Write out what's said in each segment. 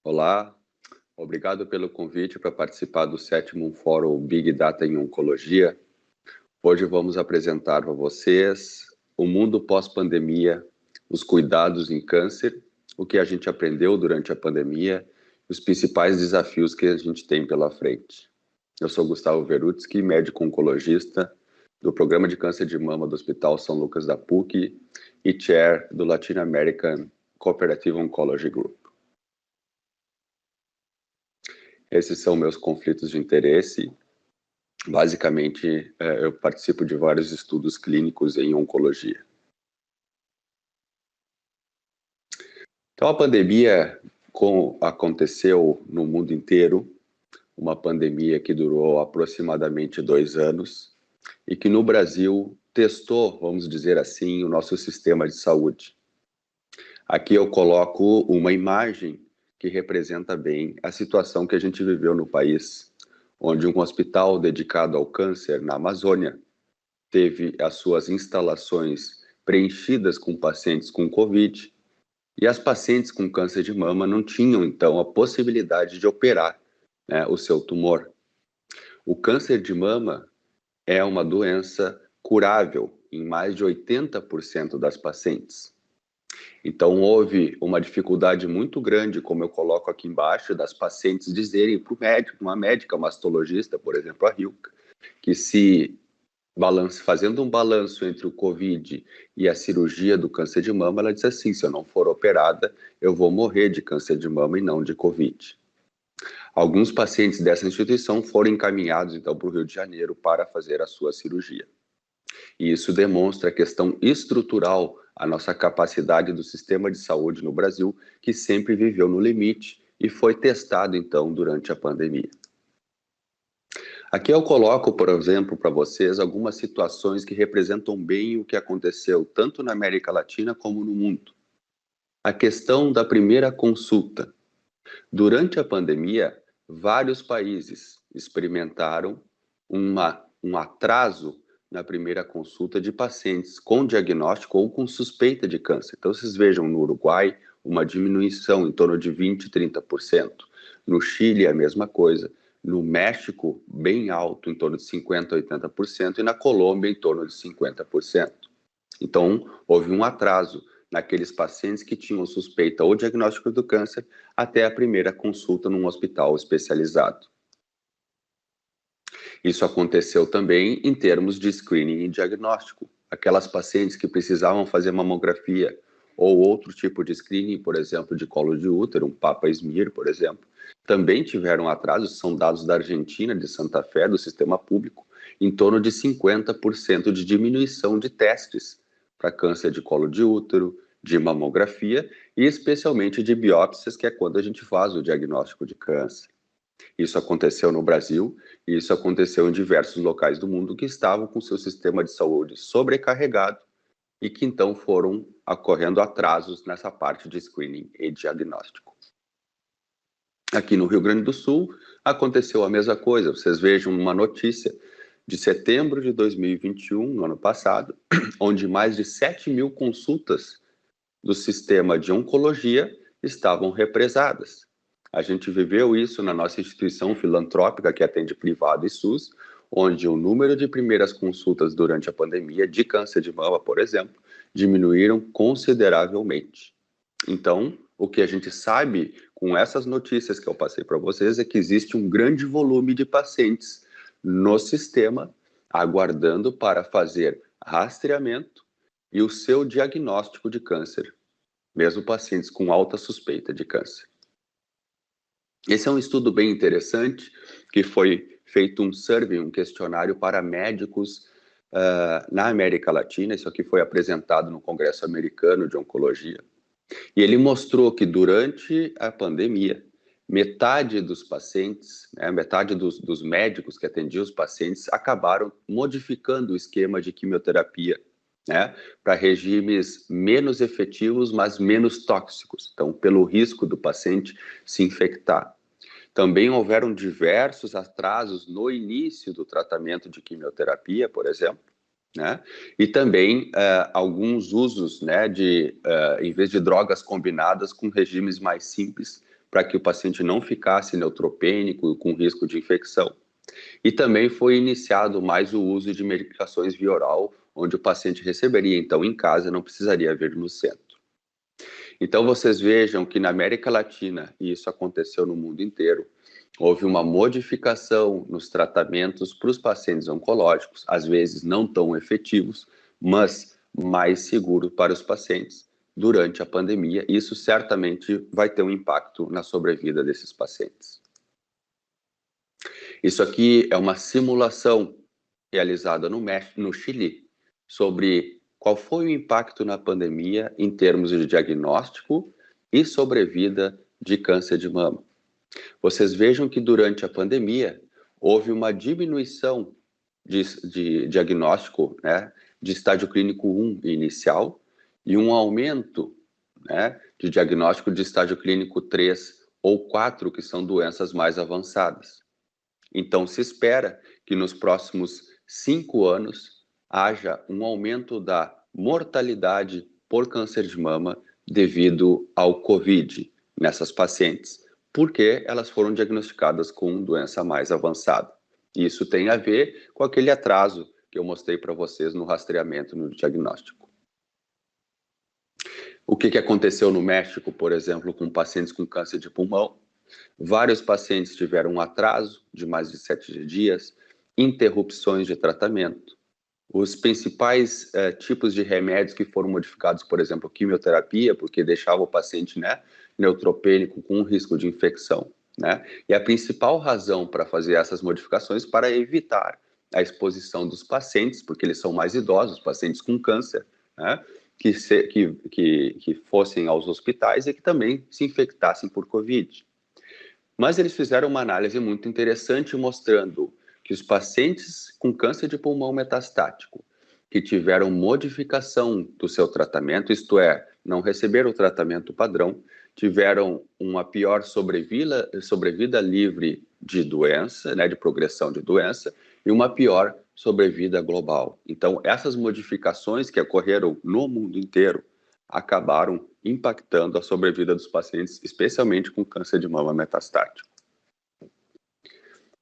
Olá, obrigado pelo convite para participar do sétimo Fórum Big Data em Oncologia. Hoje vamos apresentar para vocês o mundo pós-pandemia, os cuidados em câncer, o que a gente aprendeu durante a pandemia, os principais desafios que a gente tem pela frente. Eu sou Gustavo Verutsky, médico oncologista do Programa de Câncer de Mama do Hospital São Lucas da PUC e chair do Latin American Cooperative Oncology Group. Esses são meus conflitos de interesse. Basicamente, eu participo de vários estudos clínicos em oncologia. Então, a pandemia aconteceu no mundo inteiro, uma pandemia que durou aproximadamente 2 anos e que no Brasil testou, vamos dizer assim, o nosso sistema de saúde. Aqui eu coloco uma imagem que representa bem a situação que a gente viveu no país, onde um hospital dedicado ao câncer na Amazônia teve as suas instalações preenchidas com pacientes com Covid e as pacientes com câncer de mama não tinham, então, a possibilidade de operar, o seu tumor. O câncer de mama é uma doença curável em mais de 80% das pacientes. Então, houve uma dificuldade muito grande, como eu coloco aqui embaixo, das pacientes dizerem para o médico, uma médica mastologista, por exemplo, a Hilka, que fazendo um balanço entre o Covid e a cirurgia do câncer de mama, ela diz assim, se eu não for operada, eu vou morrer de câncer de mama e não de Covid. Alguns pacientes dessa instituição foram encaminhados, então, para o Rio de Janeiro para fazer a sua cirurgia. E isso demonstra a questão estrutural, a nossa capacidade do sistema de saúde no Brasil, que sempre viveu no limite e foi testado, então, durante a pandemia. Aqui eu coloco, por exemplo, para vocês algumas situações que representam bem o que aconteceu tanto na América Latina como no mundo. A questão da primeira consulta. Durante a pandemia, vários países experimentaram um atraso na primeira consulta de pacientes com diagnóstico ou com suspeita de câncer. Então, vocês vejam no Uruguai uma diminuição em torno de 20%, 30%. No Chile, a mesma coisa. No México, bem alto, em torno de 50%, 80%. E na Colômbia, em torno de 50%. Então, houve um atraso naqueles pacientes que tinham suspeita ou diagnóstico do câncer até a primeira consulta num hospital especializado. Isso aconteceu também em termos de screening e diagnóstico. Aquelas pacientes que precisavam fazer mamografia ou outro tipo de screening, por exemplo, de colo de útero, um Papa Smear, por exemplo, também tiveram atrasos, são dados da Argentina, de Santa Fé, do sistema público, em torno de 50% de diminuição de testes para câncer de colo de útero, de mamografia e especialmente de biópsias, que é quando a gente faz o diagnóstico de câncer. Isso aconteceu no Brasil e isso aconteceu em diversos locais do mundo que estavam com seu sistema de saúde sobrecarregado e que então foram ocorrendo atrasos nessa parte de screening e diagnóstico. Aqui no Rio Grande do Sul aconteceu a mesma coisa. Vocês vejam uma notícia de setembro de 2021, no ano passado, onde mais de 7.000 consultas do sistema de oncologia estavam represadas. A gente viveu isso na nossa instituição filantrópica que atende privado e SUS, onde o número de primeiras consultas durante a pandemia de câncer de mama, por exemplo, diminuíram consideravelmente. Então, o que a gente sabe com essas notícias que eu passei para vocês é que existe um grande volume de pacientes no sistema aguardando para fazer rastreamento e o seu diagnóstico de câncer, mesmo pacientes com alta suspeita de câncer. Esse é um estudo bem interessante, que foi feito um survey, um questionário para médicos na América Latina. Isso aqui foi apresentado no Congresso Americano de Oncologia. E ele mostrou que durante a pandemia, metade dos pacientes, metade dos médicos que atendiam os pacientes acabaram modificando o esquema de quimioterapia, para regimes menos efetivos, mas menos tóxicos, então pelo risco do paciente se infectar. Também houveram diversos atrasos no início do tratamento de quimioterapia, por exemplo, e também alguns usos, em vez de drogas combinadas com regimes mais simples para que o paciente não ficasse neutropênico e com risco de infecção. E também foi iniciado mais o uso de medicações via oral, onde o paciente receberia, então, em casa, não precisaria vir no centro. Então, vocês vejam que na América Latina, e isso aconteceu no mundo inteiro, houve uma modificação nos tratamentos para os pacientes oncológicos, às vezes não tão efetivos, mas mais seguros para os pacientes durante a pandemia. Isso certamente vai ter um impacto na sobrevida desses pacientes. Isso aqui é uma simulação realizada no Chile sobre qual foi o impacto na pandemia em termos de diagnóstico e sobrevida de câncer de mama. Vocês vejam que durante a pandemia houve uma diminuição de diagnóstico, né, de estágio clínico 1 inicial e um aumento, né, de diagnóstico de estágio clínico 3 ou 4, que são doenças mais avançadas. Então, se espera que nos próximos 5 anos haja um aumento da mortalidade por câncer de mama devido ao COVID nessas pacientes, porque elas foram diagnosticadas com doença mais avançada. Isso tem a ver com aquele atraso que eu mostrei para vocês no rastreamento, no diagnóstico. O que aconteceu no México, por exemplo, com pacientes com câncer de pulmão? Vários pacientes tiveram um atraso de mais de 7 dias, interrupções de tratamento. Os principais tipos de remédios que foram modificados, por exemplo, quimioterapia, porque deixava o paciente, né, neutropênico com risco de infecção, né? E a principal razão para fazer essas modificações para evitar a exposição dos pacientes, porque eles são mais idosos, pacientes com câncer, né, que fossem aos hospitais e que também se infectassem por Covid. Mas eles fizeram uma análise muito interessante mostrando que os pacientes com câncer de pulmão metastático que tiveram modificação do seu tratamento, isto é, não receberam o tratamento padrão, tiveram uma pior sobrevida livre de doença, né, de progressão de doença, e uma pior sobrevida global. Então, essas modificações que ocorreram no mundo inteiro acabaram impactando a sobrevida dos pacientes, especialmente com câncer de mama metastático.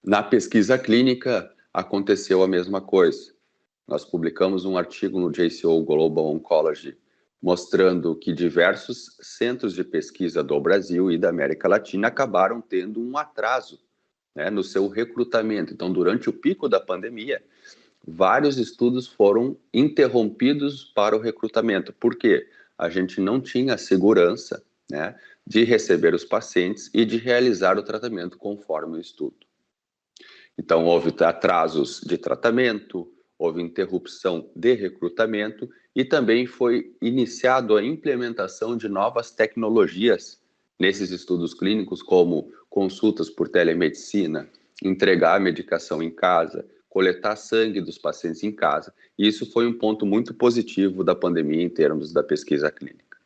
Na pesquisa clínica, aconteceu a mesma coisa. Nós publicamos um artigo no JCO Global Oncology, mostrando que diversos centros de pesquisa do Brasil e da América Latina acabaram tendo um atraso, né, no seu recrutamento. Então, durante o pico da pandemia, vários estudos foram interrompidos para o recrutamento. Por quê? A gente não tinha segurança, né, de receber os pacientes e de realizar o tratamento conforme o estudo. Então, houve atrasos de tratamento, houve interrupção de recrutamento e também foi iniciado a implementação de novas tecnologias nesses estudos clínicos, como consultas por telemedicina, entregar a medicação em casa, coletar sangue dos pacientes em casa. E isso foi um ponto muito positivo da pandemia em termos da pesquisa clínica.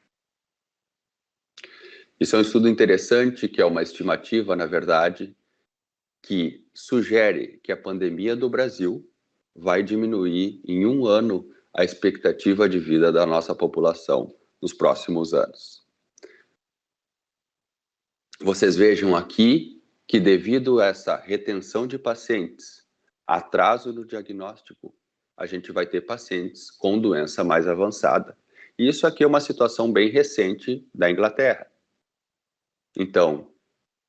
Isso é um estudo interessante, que é uma estimativa, na verdade, que sugere que a pandemia do Brasil vai diminuir em 1 ano a expectativa de vida da nossa população nos próximos anos. Vocês vejam aqui que, devido a essa retenção de pacientes, atraso no diagnóstico, a gente vai ter pacientes com doença mais avançada. E isso aqui é uma situação bem recente da Inglaterra. Então,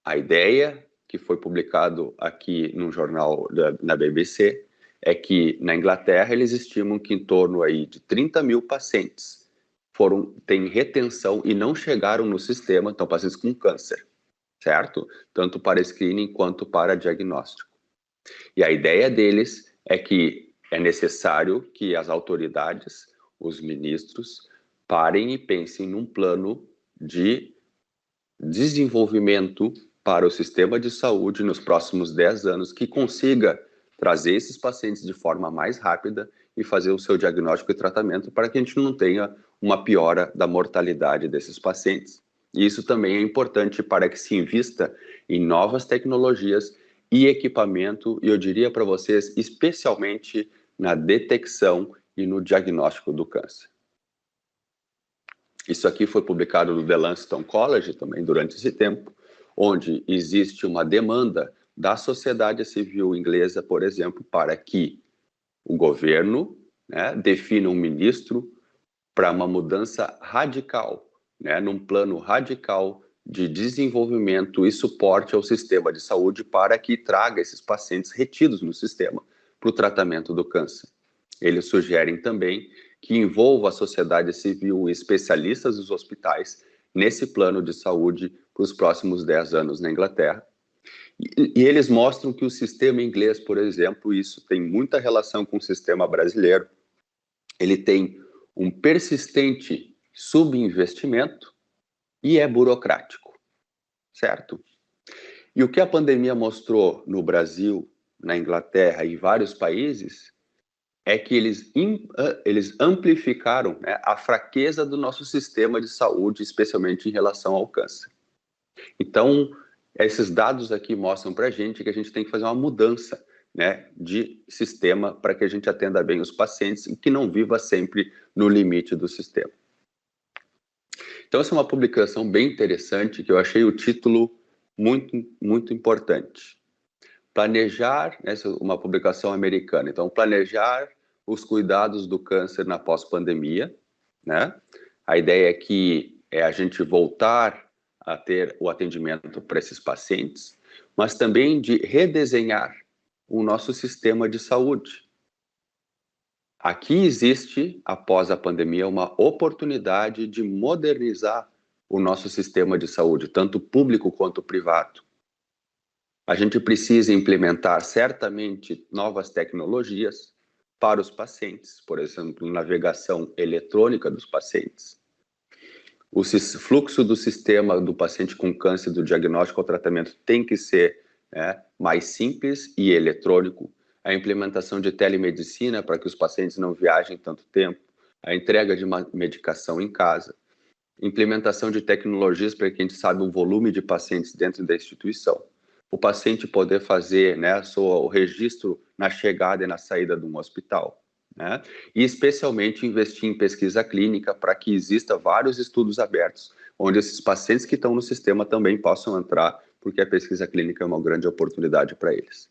a ideia que foi publicado aqui num jornal na BBC é que na Inglaterra eles estimam que em torno aí de 30 mil pacientes têm retenção e não chegaram no sistema, então pacientes com câncer, certo? Tanto para screening quanto para diagnóstico. E a ideia deles é que é necessário que as autoridades, os ministros, parem e pensem num plano de desenvolvimento para o sistema de saúde nos próximos 10 anos, que consiga trazer esses pacientes de forma mais rápida e fazer o seu diagnóstico e tratamento para que a gente não tenha uma piora da mortalidade desses pacientes. E isso também é importante para que se invista em novas tecnologias e equipamento, e eu diria para vocês, especialmente na detecção e no diagnóstico do câncer. Isso aqui foi publicado no The Lancet Oncology também durante esse tempo, onde existe uma demanda da sociedade civil inglesa, por exemplo, para que o governo, né, defina um ministro para uma mudança radical, né, num plano radical de desenvolvimento e suporte ao sistema de saúde para que traga esses pacientes retidos no sistema para o tratamento do câncer. Eles sugerem também que envolva a sociedade civil e especialistas dos hospitais nesse plano de saúde para os próximos 10 anos na Inglaterra. E eles mostram que o sistema inglês, por exemplo, isso tem muita relação com o sistema brasileiro, ele tem um persistente subinvestimento e é burocrático, certo? E o que a pandemia mostrou no Brasil, na Inglaterra e em vários países é que eles amplificaram, né, a fraqueza do nosso sistema de saúde, especialmente em relação ao câncer. Então, esses dados aqui mostram para a gente que a gente tem que fazer uma mudança, né, de sistema para que a gente atenda bem os pacientes e que não viva sempre no limite do sistema. Então, essa é uma publicação bem interessante, que eu achei o título muito importante. Planejar, essa é uma publicação americana, então, planejar os cuidados do câncer na pós-pandemia, né? A ideia é que a gente voltar a ter o atendimento para esses pacientes, mas também de redesenhar o nosso sistema de saúde. Aqui existe, após a pandemia, uma oportunidade de modernizar o nosso sistema de saúde, tanto público quanto privado. A gente precisa implementar certamente novas tecnologias para os pacientes, por exemplo, navegação eletrônica dos pacientes. O fluxo do sistema do paciente com câncer, do diagnóstico ao tratamento, tem que ser, né, mais simples e eletrônico. A implementação de telemedicina para que os pacientes não viajem tanto tempo, a entrega de uma medicação em casa, implementação de tecnologias para que a gente saiba o volume de pacientes dentro da instituição. O paciente poder fazer, né, o registro na chegada e na saída de um hospital. Né? E especialmente investir em pesquisa clínica para que exista vários estudos abertos, onde esses pacientes que estão no sistema também possam entrar, porque a pesquisa clínica é uma grande oportunidade para eles.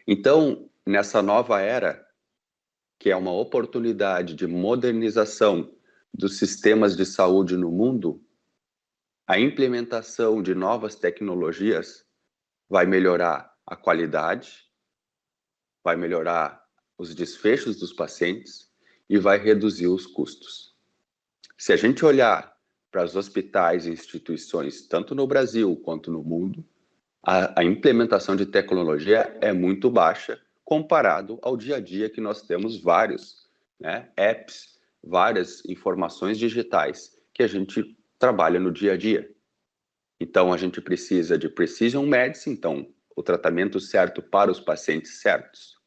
Então, nessa nova era, que é uma oportunidade de modernização dos sistemas de saúde no mundo, a implementação de novas tecnologias vai melhorar a qualidade, vai melhorar os desfechos dos pacientes e vai reduzir os custos. Se a gente olhar para os hospitais e instituições, tanto no Brasil quanto no mundo, a implementação de tecnologia é muito baixa comparado ao dia a dia que nós temos vários, né, apps, várias informações digitais que a gente trabalha no dia a dia. Então, a gente precisa de precision medicine, então, o tratamento certo para os pacientes certos,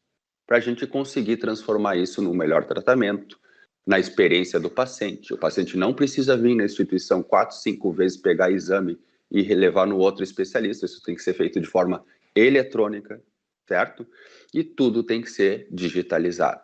para a gente conseguir transformar isso no melhor tratamento, na experiência do paciente. O paciente não precisa vir na instituição 4, 5 vezes pegar exame e levar no outro especialista. Isso tem que ser feito de forma eletrônica, certo? E tudo tem que ser digitalizado.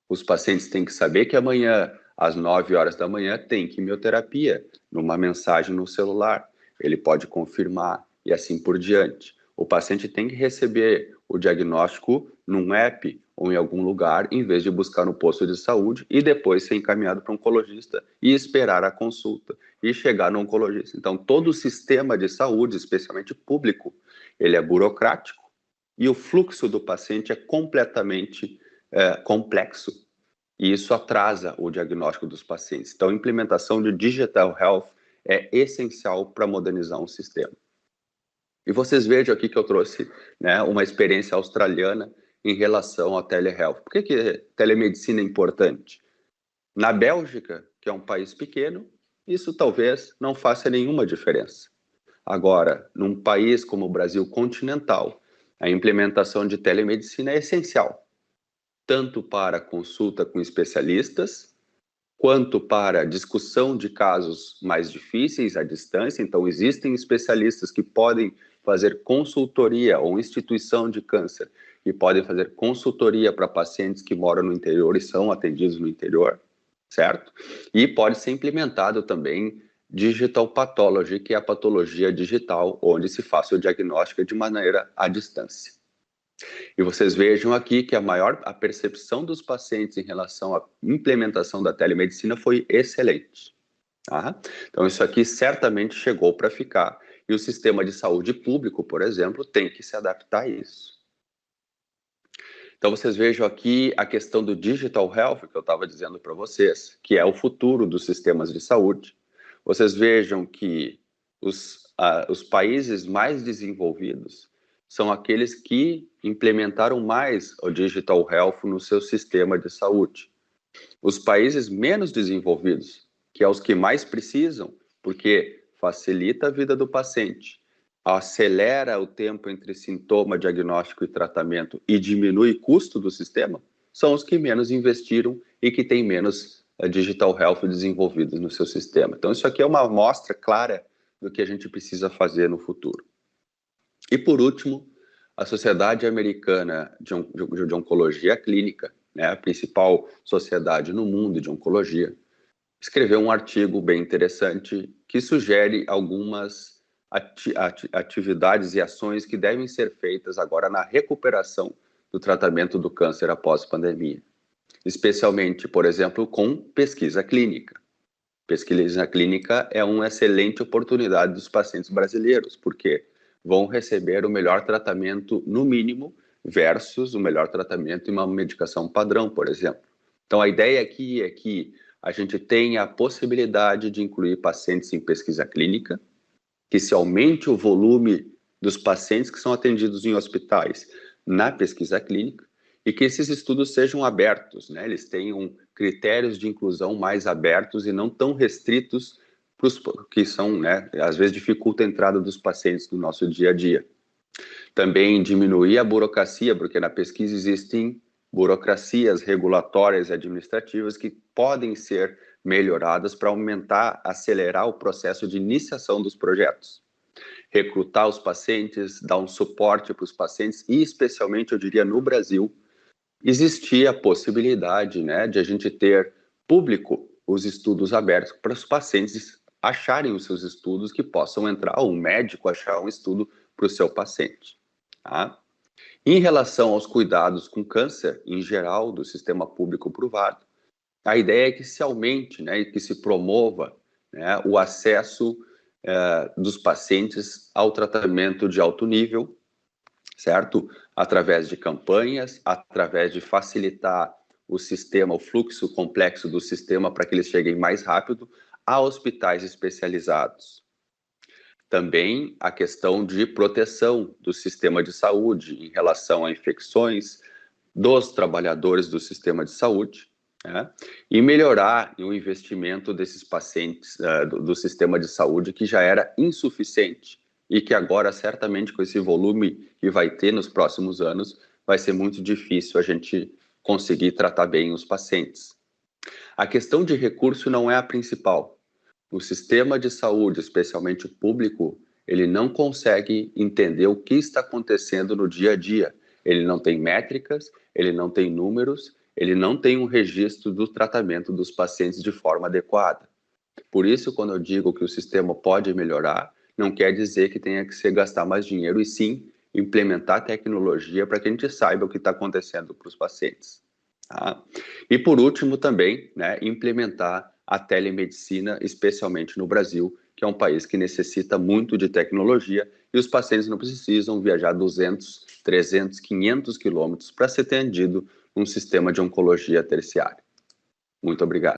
Os pacientes têm que saber que amanhã, às 9 horas da manhã, tem quimioterapia, numa mensagem no celular. Ele pode confirmar e assim por diante. O paciente tem que receber o diagnóstico num app ou em algum lugar, em vez de buscar no posto de saúde e depois ser encaminhado para um oncologista e esperar a consulta e chegar no oncologista. Então, todo o sistema de saúde, especialmente público, ele é burocrático e o fluxo do paciente é completamente complexo. E isso atrasa o diagnóstico dos pacientes. Então, a implementação de Digital Health é essencial para modernizar um sistema. E vocês vejam aqui que eu trouxe, né, uma experiência australiana em relação ao telehealth. Por que telemedicina é importante? Na Bélgica, que é um país pequeno, isso talvez não faça nenhuma diferença. Agora, num país como o Brasil continental, a implementação de telemedicina é essencial, tanto para consulta com especialistas, quanto para discussão de casos mais difíceis à distância. Então, existem especialistas que podem fazer consultoria, ou instituição de câncer, que podem fazer consultoria para pacientes que moram no interior e são atendidos no interior, certo? E pode ser implementado também Digital Pathology, que é a patologia digital, onde se faz o diagnóstico de maneira à distância. E vocês vejam aqui que a percepção dos pacientes em relação à implementação da telemedicina foi excelente. Tá? Então, isso aqui certamente chegou para ficar. E o sistema de saúde público, por exemplo, tem que se adaptar a isso. Então, vocês vejam aqui a questão do Digital Health, que eu estava dizendo para vocês, que é o futuro dos sistemas de saúde. Vocês vejam que os países mais desenvolvidos são aqueles que implementaram mais o Digital Health no seu sistema de saúde. Os países menos desenvolvidos, que é os que mais precisam, porque facilita a vida do paciente, acelera o tempo entre sintoma, diagnóstico e tratamento e diminui o custo do sistema, são os que menos investiram e que têm menos Digital Health desenvolvidos no seu sistema. Então, isso aqui é uma amostra clara do que a gente precisa fazer no futuro. E, por último, a Sociedade Americana de Oncologia Clínica, né, a principal sociedade no mundo de oncologia, escreveu um artigo bem interessante que sugere algumas atividades e ações que devem ser feitas agora na recuperação do tratamento do câncer após pandemia. Especialmente, por exemplo, com pesquisa clínica. Pesquisa clínica é uma excelente oportunidade dos pacientes brasileiros, porque vão receber o melhor tratamento no mínimo versus o melhor tratamento em uma medicação padrão, por exemplo. Então, a ideia aqui é que a gente tenha a possibilidade de incluir pacientes em pesquisa clínica, que se aumente o volume dos pacientes que são atendidos em hospitais na pesquisa clínica e que esses estudos sejam abertos, né? Eles tenham critérios de inclusão mais abertos e não tão restritos que são, né, às vezes dificulta a entrada dos pacientes no nosso dia a dia. Também diminuir a burocracia, porque na pesquisa existem burocracias regulatórias e administrativas que podem ser melhoradas para aumentar, acelerar o processo de iniciação dos projetos. Recrutar os pacientes, dar um suporte para os pacientes e, especialmente, eu diria, no Brasil, existia a possibilidade, né, de a gente ter público os estudos abertos para os pacientes acharem os seus estudos que possam entrar, ou um médico achar um estudo para o seu paciente. Tá? Em relação aos cuidados com câncer, em geral, do sistema público-privado, a ideia é que se aumente, né, e que se promova, né, o acesso dos pacientes ao tratamento de alto nível, certo? Através de campanhas, através de facilitar o sistema, o fluxo complexo do sistema para que eles cheguem mais rápido a hospitais especializados. Também a questão de proteção do sistema de saúde em relação a infecções dos trabalhadores do sistema de saúde, né? E melhorar o investimento desses pacientes do sistema de saúde que já era insuficiente e que agora, certamente, com esse volume que vai ter nos próximos anos, vai ser muito difícil a gente conseguir tratar bem os pacientes. A questão de recurso não é a principal. O sistema de saúde, especialmente o público, ele não consegue entender o que está acontecendo no dia a dia. Ele não tem métricas, ele não tem números, ele não tem um registro do tratamento dos pacientes de forma adequada. Por isso, quando eu digo que o sistema pode melhorar, não quer dizer que tenha que ser gastar mais dinheiro, e sim implementar tecnologia para que a gente saiba o que está acontecendo para os pacientes. Tá? E por último também, né, implementar a telemedicina, especialmente no Brasil, que é um país que necessita muito de tecnologia e os pacientes não precisam viajar 200, 300, 500 quilômetros para ser atendido num sistema de oncologia terciária. Muito obrigado.